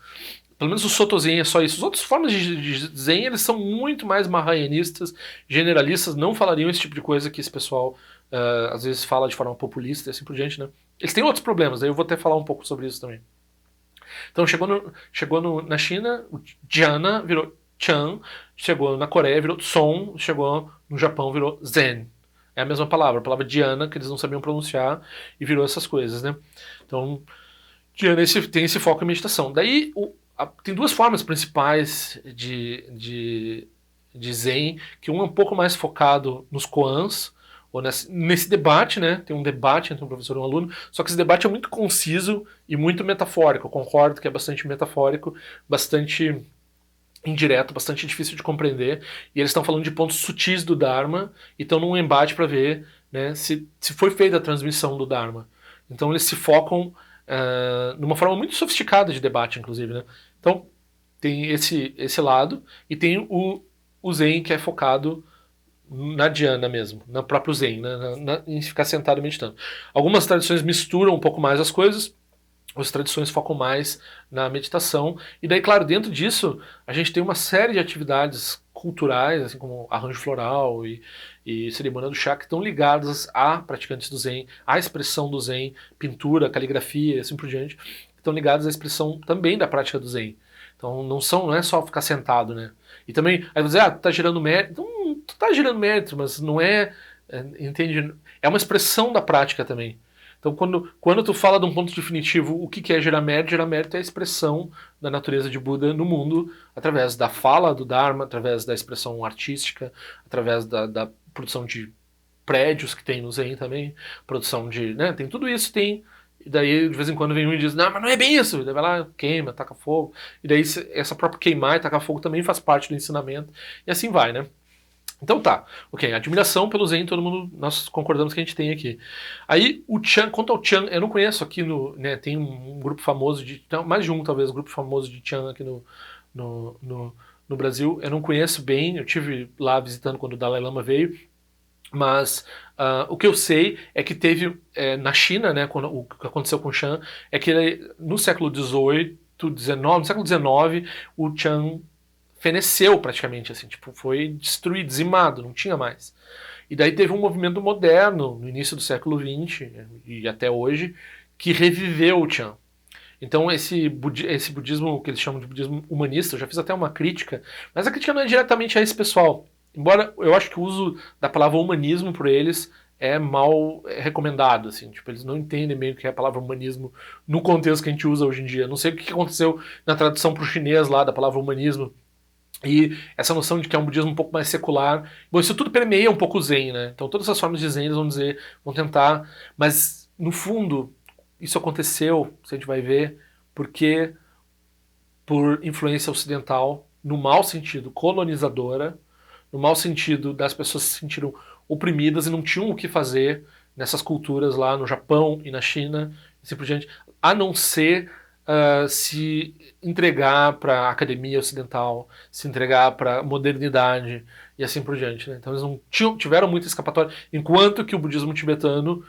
Pelo menos o Soto Zen é só isso. As outras formas de Zen eles são muito mais mahayanistas, generalistas, não falariam esse tipo de coisa que esse pessoal às vezes fala de forma populista e assim por diante. Né? Eles têm outros problemas, aí eu vou até falar um pouco sobre isso também. Então chegou na China, o Dhyana virou Chan, chegou na Coreia, virou Son, chegou no Japão, virou Zen. É a mesma palavra, a palavra Dhyana, que eles não sabiam pronunciar, e virou essas coisas, né? Então, Dhyana tem esse foco em meditação. Daí, tem duas formas principais de Zen, que um é um pouco mais focado nos koans, ou nesse debate, né? Tem um debate entre um professor e um aluno, só que esse debate é muito conciso e muito metafórico. Eu concordo que é bastante metafórico, bastante indireto, bastante difícil de compreender, e eles estão falando de pontos sutis do Dharma e estão num embate para ver, né, se foi feita a transmissão do Dharma. Então eles se focam numa forma muito sofisticada de debate, inclusive. Né? Então tem esse lado, e tem o Zen, que é focado na Dhyana mesmo, no próprio Zen, né, em ficar sentado meditando. Algumas tradições misturam um pouco mais as coisas, as tradições focam mais na meditação. E daí, claro, dentro disso, a gente tem uma série de atividades culturais, assim como arranjo floral e cerimônia do chá, que estão ligadas a praticantes do Zen, à expressão do Zen, pintura, caligrafia e assim por diante, que estão ligadas à expressão também da prática do Zen. Então não é só ficar sentado, né? E também, aí você dizer, tu tá gerando mérito. Não, tu tá gerando mérito, mas não entende? É uma expressão da prática também. Então, quando tu fala de um ponto definitivo, o que é gerar mérito? Gerar mérito é a expressão da natureza de Buda no mundo, através da fala do Dharma, através da expressão artística, através da produção de prédios que tem no Zen também, produção de... Né, tem tudo isso, tem... E daí, de vez em quando, vem um e diz, não, mas não é bem isso. E daí vai lá, queima, taca fogo. E daí, essa própria queimar e tacar fogo também faz parte do ensinamento. E assim vai, né? Então tá, ok, admiração pelo Zen, todo mundo, nós concordamos que a gente tem aqui. Aí o Chan, quanto ao Chan, eu não conheço aqui né, tem um grupo famoso mais de um talvez, grupo famoso de Chan aqui no Brasil, eu não conheço bem, eu tive lá visitando quando o Dalai Lama veio, mas o que eu sei é que teve na China, né, o que aconteceu com o Chan, é que no século XVIII, no século XIX, o Chan feneceu praticamente, assim, tipo, foi destruído, dizimado, não tinha mais. E daí teve um movimento moderno, no início do século XX e até hoje, que reviveu o Chan. Então esse budismo, que eles chamam de budismo humanista, eu já fiz até uma crítica, mas a crítica não é diretamente a esse pessoal. Embora eu acho que o uso da palavra humanismo por eles é mal recomendado, assim, tipo, eles não entendem meio que é a palavra humanismo no contexto que a gente usa hoje em dia. Não sei o que aconteceu na tradução para o chinês lá da palavra humanismo, e essa noção de que é um budismo um pouco mais secular. Bom, isso tudo permeia um pouco o Zen, né? Então todas as formas de Zen eles vão tentar, mas no fundo isso aconteceu, se a gente vai ver, porque por influência ocidental, no mau sentido colonizadora, no mau sentido das pessoas se sentiram oprimidas e não tinham o que fazer nessas culturas lá no Japão e na China, e assim por diante, a não ser se entregar para a academia ocidental, se entregar para a modernidade e assim por diante. Né? Então eles não tiveram muita escapatória, enquanto que o budismo tibetano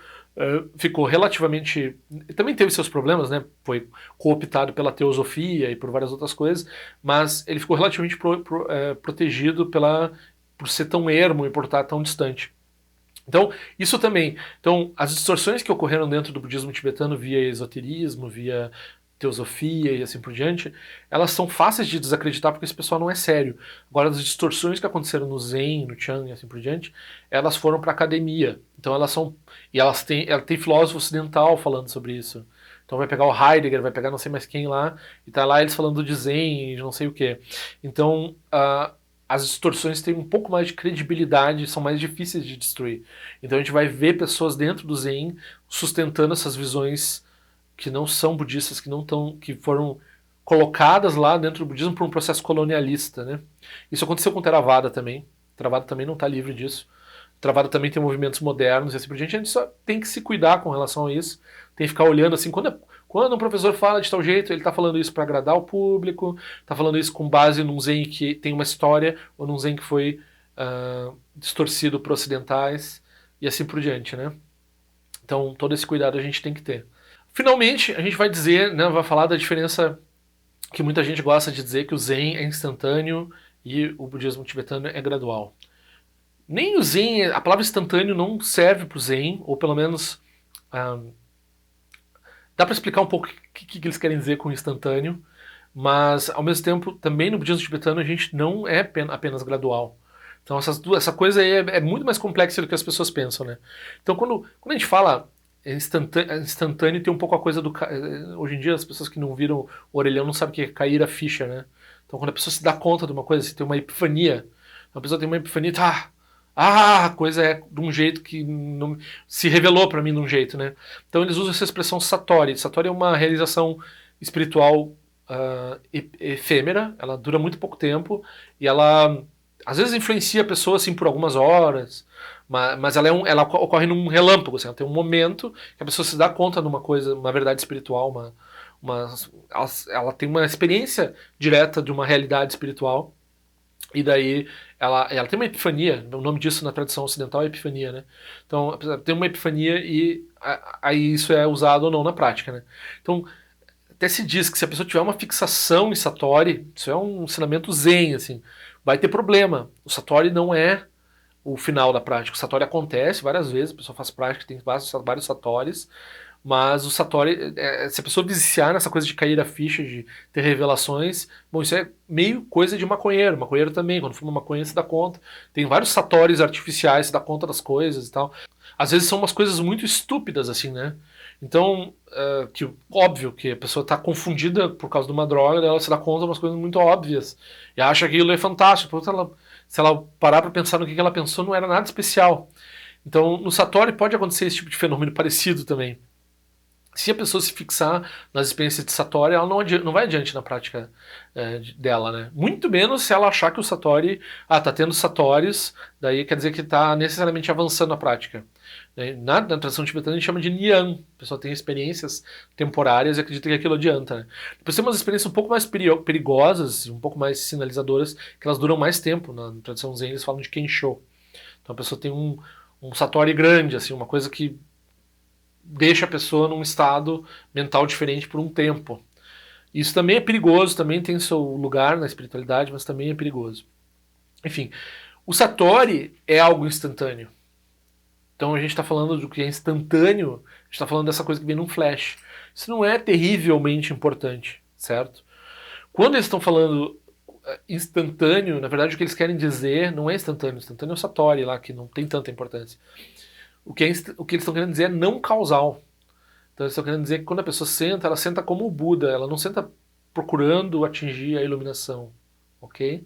ficou relativamente... Também teve seus problemas, né? Foi cooptado pela teosofia e por várias outras coisas, mas ele ficou relativamente protegido por ser tão ermo e por estar tão distante. Então, isso também. Então, as distorções que ocorreram dentro do budismo tibetano via esoterismo, via teosofia e assim por diante, elas são fáceis de desacreditar porque esse pessoal não é sério. Agora, as distorções que aconteceram no Zen, no Chan e assim por diante, elas foram para a academia. Então, ela tem filósofo ocidental falando sobre isso. Então vai pegar o Heidegger, vai pegar não sei mais quem lá, e tá lá eles falando de Zen e de não sei o quê. Então, as distorções têm um pouco mais de credibilidade, são mais difíceis de destruir. Então a gente vai ver pessoas dentro do Zen sustentando essas visões que não são budistas, que não estão, que foram colocadas lá dentro do budismo por um processo colonialista, né? Isso aconteceu com Theravada também. Theravada também não está livre disso. Theravada também tem movimentos modernos e assim por diante. A gente só tem que se cuidar com relação a isso. Tem que ficar olhando assim, quando um professor fala de tal jeito, ele está falando isso para agradar o público, está falando isso com base num Zen que tem uma história, ou num Zen que foi distorcido por ocidentais, e assim por diante, né? Então, todo esse cuidado a gente tem que ter. Finalmente, a gente vai dizer, né, vai falar da diferença que muita gente gosta de dizer que o Zen é instantâneo e o budismo tibetano é gradual. Nem o Zen, a palavra instantâneo não serve para o Zen, ou pelo menos dá para explicar um pouco o que eles querem dizer com instantâneo, mas ao mesmo tempo, também no budismo tibetano a gente não é apenas gradual. Então essa coisa aí é muito mais complexa do que as pessoas pensam, né? Então quando a gente fala instantâneo, tem um pouco a coisa do... Hoje em dia as pessoas que não viram o orelhão não sabem o que é cair a ficha, né? Então quando a pessoa se dá conta de uma coisa, se tem uma epifania, a pessoa tem uma epifania, tá... a coisa é de um jeito que não, se revelou para mim de um jeito, né? Então eles usam essa expressão satori. Satori é uma realização espiritual efêmera, ela dura muito pouco tempo e ela às vezes influencia a pessoa assim por algumas horas, mas ela ocorre num relâmpago, assim, ela tem um momento que a pessoa se dá conta de uma coisa, uma verdade espiritual, ela tem uma experiência direta de uma realidade espiritual. E daí ela tem uma epifania, o nome disso na tradição ocidental é epifania, né? Então tem uma epifania e aí isso é usado ou não na prática, né? Então até se diz que se a pessoa tiver uma fixação em Satori, isso é um ensinamento zen, assim, vai ter problema. O Satori não é o final da prática. O Satori acontece várias vezes, a pessoa faz prática, tem vários Satoris, mas o Satori, se a pessoa viciar nessa coisa de cair a ficha, de ter revelações, bom, isso é meio coisa de maconheiro. Maconheiro também, quando fuma maconha se dá conta. Tem vários Satoris artificiais, se dá conta das coisas e tal. Às vezes são umas coisas muito estúpidas, assim, né? Então, que, óbvio que a pessoa está confundida por causa de uma droga, ela se dá conta de umas coisas muito óbvias. E acha que aquilo é fantástico. Se ela parar para pensar no que ela pensou, não era nada especial. Então, no Satori pode acontecer esse tipo de fenômeno parecido também. Se a pessoa se fixar nas experiências de Satori, ela não vai adiante na prática dela, né? Muito menos se ela achar que o Satori, tá tendo Satoris, daí quer dizer que está necessariamente avançando na prática. Na tradição tibetana a gente chama de Nyan. A pessoa tem experiências temporárias e acredita que aquilo adianta, né? Depois tem umas experiências um pouco mais perigosas, um pouco mais sinalizadoras, que elas duram mais tempo. Na tradição Zen eles falam de Kensho. Então a pessoa tem um Satori grande, assim, uma coisa que deixa a pessoa num estado mental diferente por um tempo. Isso também é perigoso, também tem seu lugar na espiritualidade, mas também é perigoso. Enfim, o Satori é algo instantâneo. Então a gente está falando do que é instantâneo, a gente está falando dessa coisa que vem num flash. Isso não é terrivelmente importante, certo? Quando eles estão falando instantâneo, na verdade o que eles querem dizer não é instantâneo. Instantâneo é o Satori lá, que não tem tanta importância. O que eles estão querendo dizer é não causal. Então eles estão querendo dizer que quando a pessoa senta, ela senta como o Buda, ela não senta procurando atingir a iluminação, ok?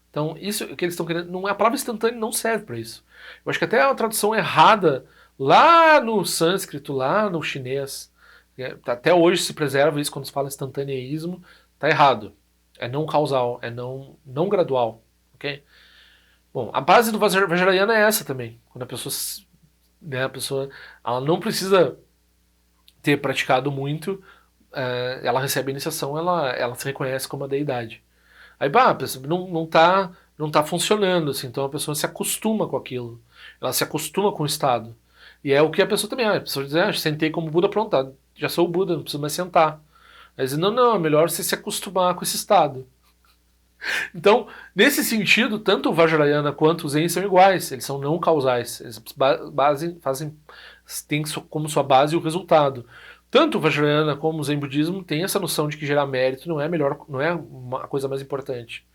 Então isso que eles estão querendo, não, a palavra instantâneo não serve para isso. Eu acho que até a tradução errada lá no sânscrito, lá no chinês, até hoje se preserva isso quando se fala instantaneísmo, está errado. É não causal, é não gradual, ok? Bom, a base do Vajrayana é essa também. Quando a pessoa ela não precisa ter praticado muito, ela recebe a iniciação, ela se reconhece como a deidade. Aí, a pessoa não tá funcionando, assim, então a pessoa se acostuma com aquilo. Ela se acostuma com o estado. E é o que a pessoa também, a pessoa diz, sentei como Buda, pronto, já sou o Buda, não preciso mais sentar. Aí diz, não, é melhor você se acostumar com esse estado. Então, nesse sentido, tanto o Vajrayana quanto o Zen são iguais, eles são não causais, eles têm como sua base o resultado. Tanto o Vajrayana como o Zen budismo têm essa noção de que gerar mérito não é a coisa mais importante.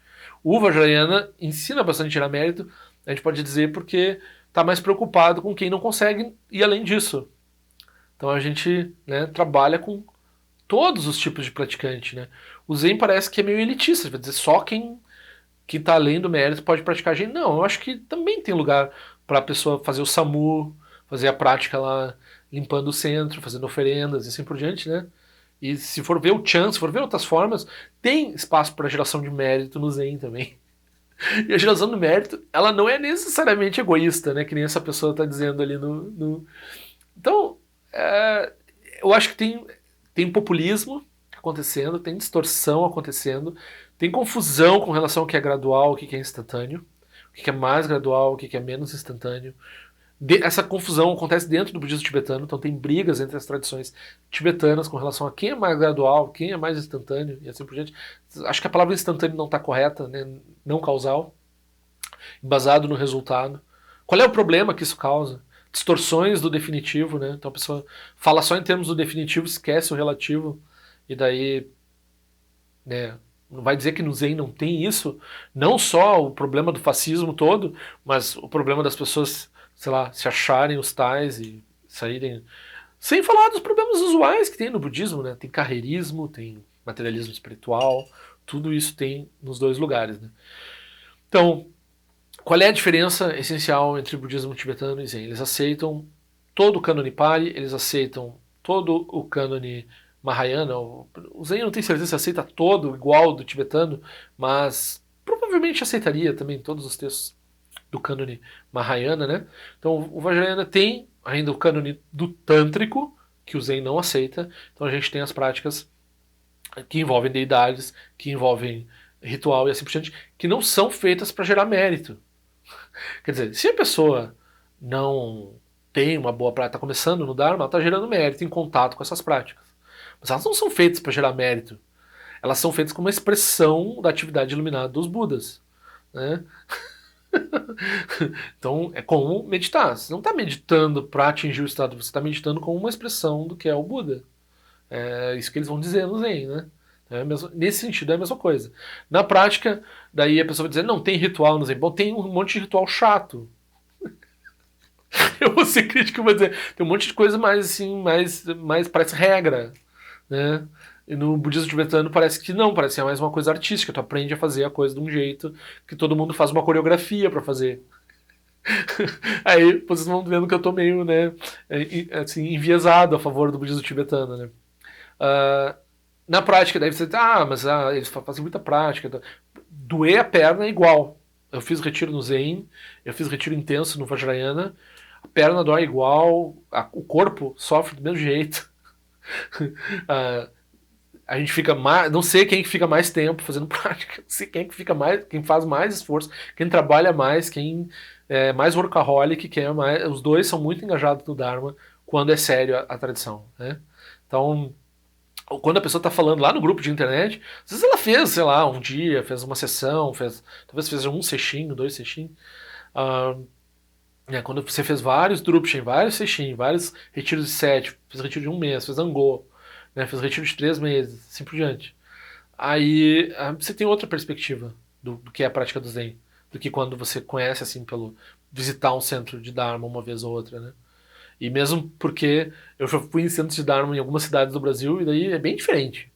O Vajrayana ensina bastante a gerar mérito, a gente pode dizer porque está mais preocupado com quem não consegue ir além disso. Então a gente, né, trabalha com todos os tipos de praticante, né? O Zen parece que é meio elitista, vai dizer só quem tá além do mérito pode praticar Zen. Não, eu acho que também tem lugar para a pessoa fazer o SAMU, fazer a prática lá limpando o centro, fazendo oferendas e assim por diante, né? E se for ver o Chan, se for ver outras formas, tem espaço para geração de mérito no Zen também. E a geração do mérito, ela não é necessariamente egoísta, né? Que nem essa pessoa está dizendo ali no... Então, eu acho que tem populismo acontecendo, tem distorção acontecendo, tem confusão com relação ao que é gradual, o que é instantâneo, o que é mais gradual, o que é menos instantâneo. Essa confusão acontece dentro do budismo tibetano, então tem brigas entre as tradições tibetanas com relação a quem é mais gradual, quem é mais instantâneo e assim por diante. Acho que a palavra instantâneo não está correta, né? Não causal, embasado no resultado. Qual é o problema que isso causa? Distorções do definitivo, né? Então a pessoa fala só em termos do definitivo, esquece o relativo, e daí, né, não vai dizer que no Zen não tem isso, não só o problema do fascismo todo, mas o problema das pessoas, sei lá, se acharem os tais e saírem. Sem falar dos problemas usuais que tem no budismo, né? Tem carreirismo, tem materialismo espiritual, tudo isso tem nos dois lugares, né? Então, qual é a diferença essencial entre o budismo tibetano e Zen? Eles aceitam todo o cânone Pali, eles aceitam todo o cânone Mahayana. O Zen eu não tenho certeza se aceita todo igual do tibetano, mas provavelmente aceitaria também todos os textos do cânone Mahayana, né? Então o Vajrayana tem ainda o cânone do Tântrico, que o Zen não aceita. Então a gente tem as práticas que envolvem deidades, que envolvem ritual e assim por diante, que não são feitas para gerar mérito. Quer dizer, se a pessoa não tem uma boa prática, está começando no Dharma, ela está gerando mérito em contato com essas práticas. Mas elas não são feitas para gerar mérito. Elas são feitas como uma expressão da atividade iluminada dos Budas. Né? Então é como meditar. Você não está meditando para atingir o estado, você está meditando como uma expressão do que é o Buda. É isso que eles vão dizer no Zen, né? Nesse sentido é a mesma coisa. Na prática, daí a pessoa vai dizer, não, tem ritual no Zen. Bom, tem um monte de ritual chato. Eu vou ser crítico e vou dizer, tem um monte de coisa mais assim, mais parece regra, né? E no budismo tibetano parece que não, parece que é mais uma coisa artística, tu aprende a fazer a coisa de um jeito que todo mundo faz uma coreografia para fazer. Aí vocês vão vendo que eu tô meio, né, assim, enviesado a favor do budismo tibetano, né? Uh, na prática, daí você diz, mas eles fazem muita prática. Doer a perna é igual. Eu fiz retiro no Zen, eu fiz retiro intenso no Vajrayana, a perna dói igual, o corpo sofre do mesmo jeito. A gente fica mais. Não sei quem fica mais tempo fazendo prática, não sei quem que fica mais, quem faz mais esforço, quem trabalha mais, quem é mais workaholic, quem é mais. Os dois são muito engajados no Dharma quando é sério a tradição. Né? Então, quando a pessoa está falando lá no grupo de internet, às vezes ela fez, sei lá, um dia, fez uma sessão, talvez fez um sesshinho, dois sesshinhos. Quando você fez vários Drupchen, vários sesshinhos, vários retiros de 7, fez retiro de um mês, fez Angô, né, fez retiro de 3 meses, assim por diante. Aí você tem outra perspectiva do que é a prática do Zen, do que quando você conhece, assim, pelo visitar um centro de Dharma uma vez ou outra, né? E mesmo porque eu já fui em centros de Dharma em algumas cidades do Brasil e daí é bem diferente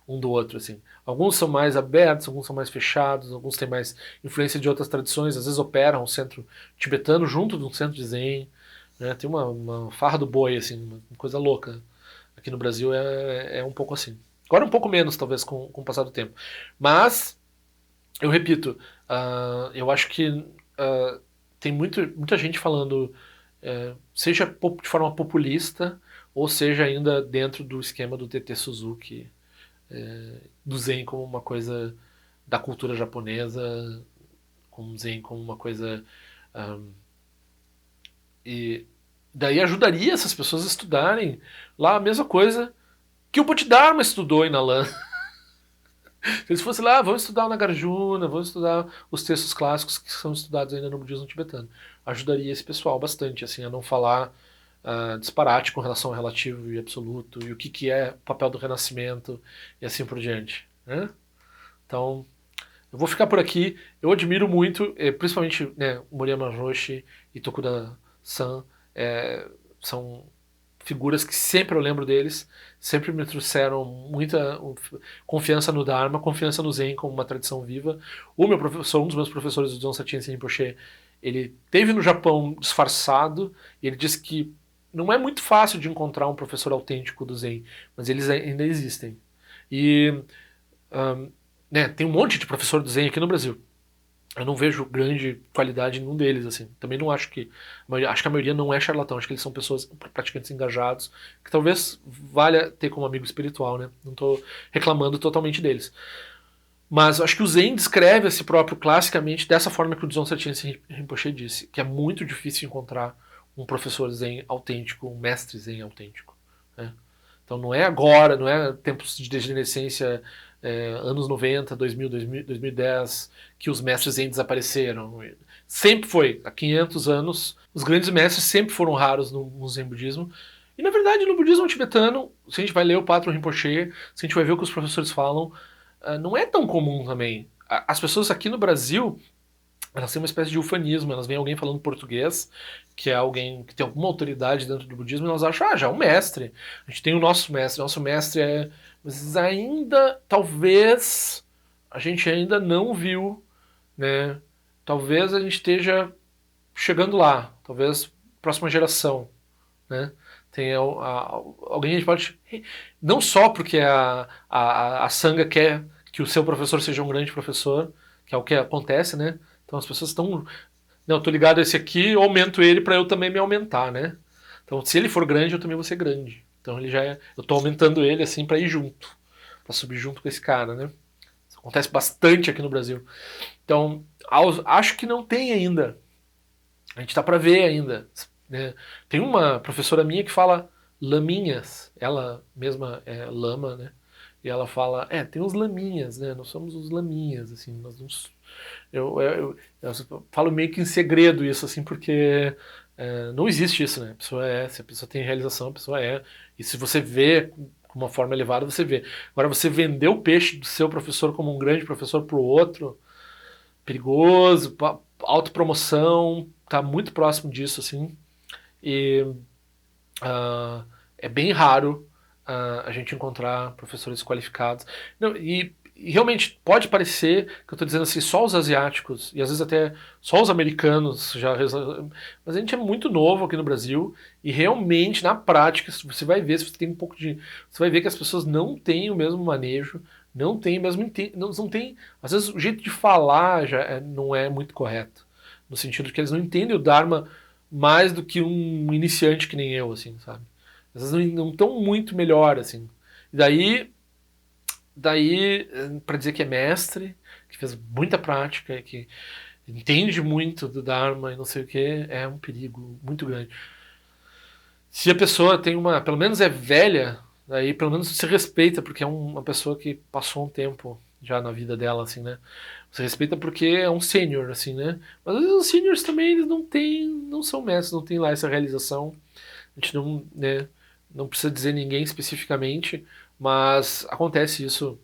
um do outro, assim. Alguns são mais abertos, alguns são mais fechados, alguns têm mais influência de outras tradições, às vezes operam um centro tibetano junto de um centro de Zen, né? Tem uma farra do boi, assim, uma coisa louca. Aqui no Brasil é um pouco assim. Agora um pouco menos, talvez, com o passar do tempo. Mas, eu repito, eu acho que tem muita gente falando, seja de forma populista, ou seja ainda dentro do esquema do TT Suzuki, do Zen como uma coisa da cultura japonesa, com o Zen como uma coisa... e daí ajudaria essas pessoas a estudarem lá a mesma coisa que o Bodhidharma estudou em Nalan. Se eles fossem lá, vamos estudar o Nagarjuna, vamos estudar os textos clássicos que são estudados ainda no budismo tibetano. Ajudaria esse pessoal bastante, assim, a não falar disparate com relação ao relativo e absoluto, e o que é o papel do renascimento, e assim por diante. Né? Então, eu vou ficar por aqui. Eu admiro muito, principalmente, né, Moriyama Roshi e Tokuda-san, são figuras que sempre eu lembro deles, sempre me trouxeram muita confiança no Dharma, confiança no Zen como uma tradição viva. O meu professor, um dos meus professores, o Dzongsa Chinsen Rinpoche, ele teve no Japão disfarçado, e ele disse que não é muito fácil de encontrar um professor autêntico do Zen, mas eles ainda existem. E né, tem um monte de professor do Zen aqui no Brasil. Eu não vejo grande qualidade em nenhum deles, assim. Também não acho que... Acho que a maioria não é charlatão. Acho que eles são pessoas praticantes engajados, que talvez valha ter como amigo espiritual, né? Não estou reclamando totalmente deles. Mas acho que o Zen descreve a si próprio classicamente dessa forma que o Dzongsa Chinsen Rinpoche disse, que é muito difícil encontrar um professor Zen autêntico, um mestre Zen autêntico, né? Então não é agora, não é tempos de degenerescência, anos 90, 2000, 2010, que os mestres Zen desapareceram. Sempre foi, há 500 anos, os grandes mestres sempre foram raros no Zen budismo. E na verdade no budismo tibetano, se a gente vai ler o Patro Rinpoche, se a gente vai ver o que os professores falam, não é tão comum também. As pessoas aqui no Brasil, elas têm uma espécie de ufanismo, elas veem alguém falando português, que é alguém que tem alguma autoridade dentro do budismo, e elas acham, já é um mestre. A gente tem o nosso mestre é... Mas ainda, talvez, a gente ainda não viu, né? Talvez a gente esteja chegando lá, talvez próxima geração, né? Tem alguém a gente pode... Não só porque a Sangha quer que o seu professor seja um grande professor, que é o que acontece, né? Então as pessoas estão... Não, eu tô ligado a esse aqui, eu aumento ele para eu também me aumentar, né? Então se ele for grande, eu também vou ser grande. Então ele já é... Eu tô aumentando ele assim para ir junto, para subir junto com esse cara, né? Isso acontece bastante aqui no Brasil. Então, acho que não tem ainda. A gente tá para ver ainda, né? Tem uma professora minha que fala laminhas, ela mesma é lama, né? E ela fala, tem os laminhas, né? Nós somos os laminhas, assim, nós não... Eu falo meio que em segredo isso, assim, porque não existe isso, né? A pessoa se a pessoa tem realização, a pessoa é. E se você vê com uma forma elevada, você vê. Agora, você vender o peixe do seu professor como um grande professor pro outro, perigoso, autopromoção, tá muito próximo disso, assim. E é bem raro a gente encontrar professores qualificados. Não, e realmente pode parecer que eu estou dizendo assim, só os asiáticos, e às vezes até só os americanos já resolvem. Mas a gente é muito novo aqui no Brasil, e realmente, na prática, você vai ver, se você tem um pouco de. Você vai ver que as pessoas não têm o mesmo manejo, não têm o mesmo. Não tem, às vezes o jeito de falar já não é muito correto. No sentido de que eles não entendem o Dharma mais do que um iniciante que nem eu, assim, sabe? Às vezes não estão muito melhor, assim. E daí para dizer que é mestre, que fez muita prática, que entende muito do Dharma e não sei o que, é um perigo muito grande. Se a pessoa tem pelo menos é velha, daí pelo menos se respeita, porque é uma pessoa que passou um tempo já na vida dela, assim, né? Você respeita porque é um sênior, assim, né? Mas às vezes os seniors também eles não são mestres, não tem lá essa realização. A gente não, né, não precisa dizer ninguém especificamente, mas acontece isso,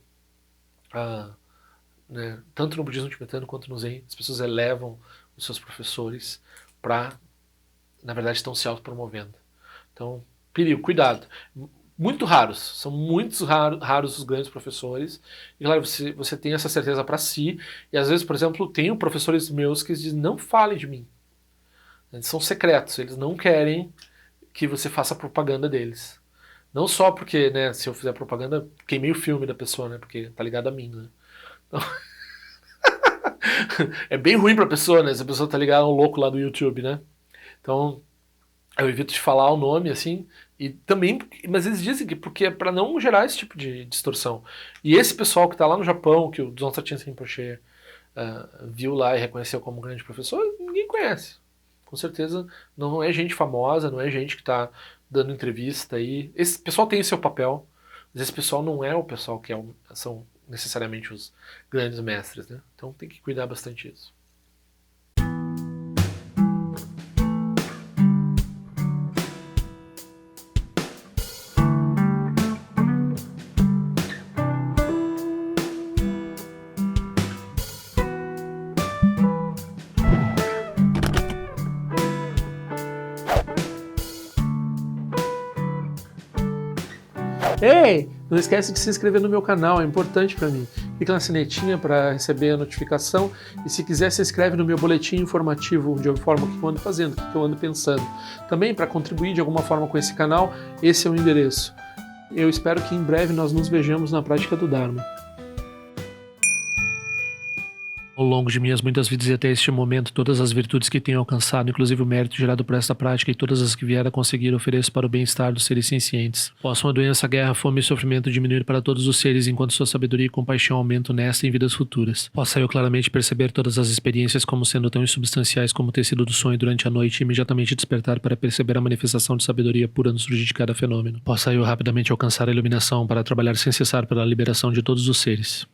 né, tanto no budismo tibetano quanto no Zen. As pessoas elevam os seus professores para, na verdade, estão se autopromovendo. Então, perigo, cuidado. Muito raros, são muitos raros os grandes professores. E claro, você tem essa certeza para si. E às vezes, por exemplo, tenho professores meus que dizem: não fale de mim. Eles são secretos, eles não querem que você faça propaganda deles. Não só porque, né, se eu fizer propaganda, queimei o filme da pessoa, né, porque tá ligado a mim, né. Então, é bem ruim pra pessoa, né, se a pessoa tá ligada ao louco lá do YouTube, né. Então, eu evito de falar o nome, assim, e também, mas eles dizem que porque é pra não gerar esse tipo de distorção. E esse pessoal que tá lá no Japão, que o Dzongsa Chinsen Rinpoche viu lá e reconheceu como um grande professor, ninguém conhece. Com certeza não é gente famosa, não é gente que tá dando entrevista aí. Esse pessoal tem seu papel, mas esse pessoal não é o pessoal que são necessariamente os grandes mestres, né? Então tem que cuidar bastante disso. Ei, não esquece de se inscrever no meu canal, é importante para mim. Clica na sinetinha para receber a notificação e se quiser se inscreve no meu boletim informativo de alguma forma que eu ando fazendo, que eu ando pensando. Também para contribuir de alguma forma com esse canal, esse é o endereço. Eu espero que em breve nós nos vejamos na prática do Dharma. Ao longo de minhas muitas vidas e até este momento, todas as virtudes que tenho alcançado, inclusive o mérito gerado por esta prática e todas as que vier a conseguir, ofereço para o bem-estar dos seres sencientes. Possam a doença, a guerra, a fome e o sofrimento diminuir para todos os seres, enquanto sua sabedoria e compaixão aumentam nesta e em vidas futuras. Possa eu claramente perceber todas as experiências como sendo tão insubstanciais como o tecido do sonho durante a noite e imediatamente despertar para perceber a manifestação de sabedoria pura no surgir de cada fenômeno. Possa eu rapidamente alcançar a iluminação para trabalhar sem cessar pela liberação de todos os seres.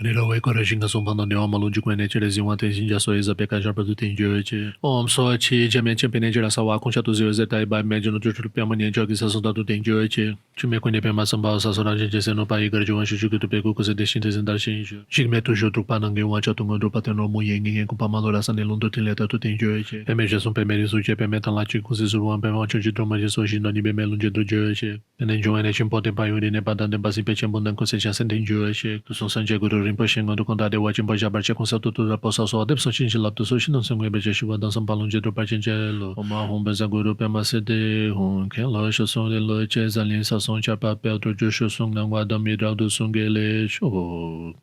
Nirawe Korajinga Sumpano Neoma Lundi Kwene Tirezin Watenjin Jasoeza Pekajar Produtin Jurti Om Sochi Diamante Champene Jirasawa Conchato Zeuze Taibai Médio no Jurtu Permanente Jogi Sasunda do Tenjurti Time Kwene Pema Sambal Sasonagem Jesseno Pai Garjuan Shujuku do Pegu Kuse Destintes em Darshinju Jigmetu Jutru Panangue Wachatungo do Pateno Muyengue com Pamalora Sanelun do Tileta do Tenjurti Pemejasun Pemeri Suji Pemetan Lati Kusizuan Pemancho de Droma de Soji no Nibe Melun de Jurti Penenjoane Chimpote Payuri Nebadan de Basi Pechambundan Kuseja Sentenjurti Kusun Sanje Guru Rinpoche do Condado de Wajimbo Jabartia com seu tutor da Poça Sol, Depson Chinchilato Sushi, não se mueve de chuva, dançam balão de dropa Chinchelo, uma rumba Zaguru, Pemacede, Quem loja som de lote, exalinha, sação de papel, do Jushu Sung, não guarda midral do Sungele, show.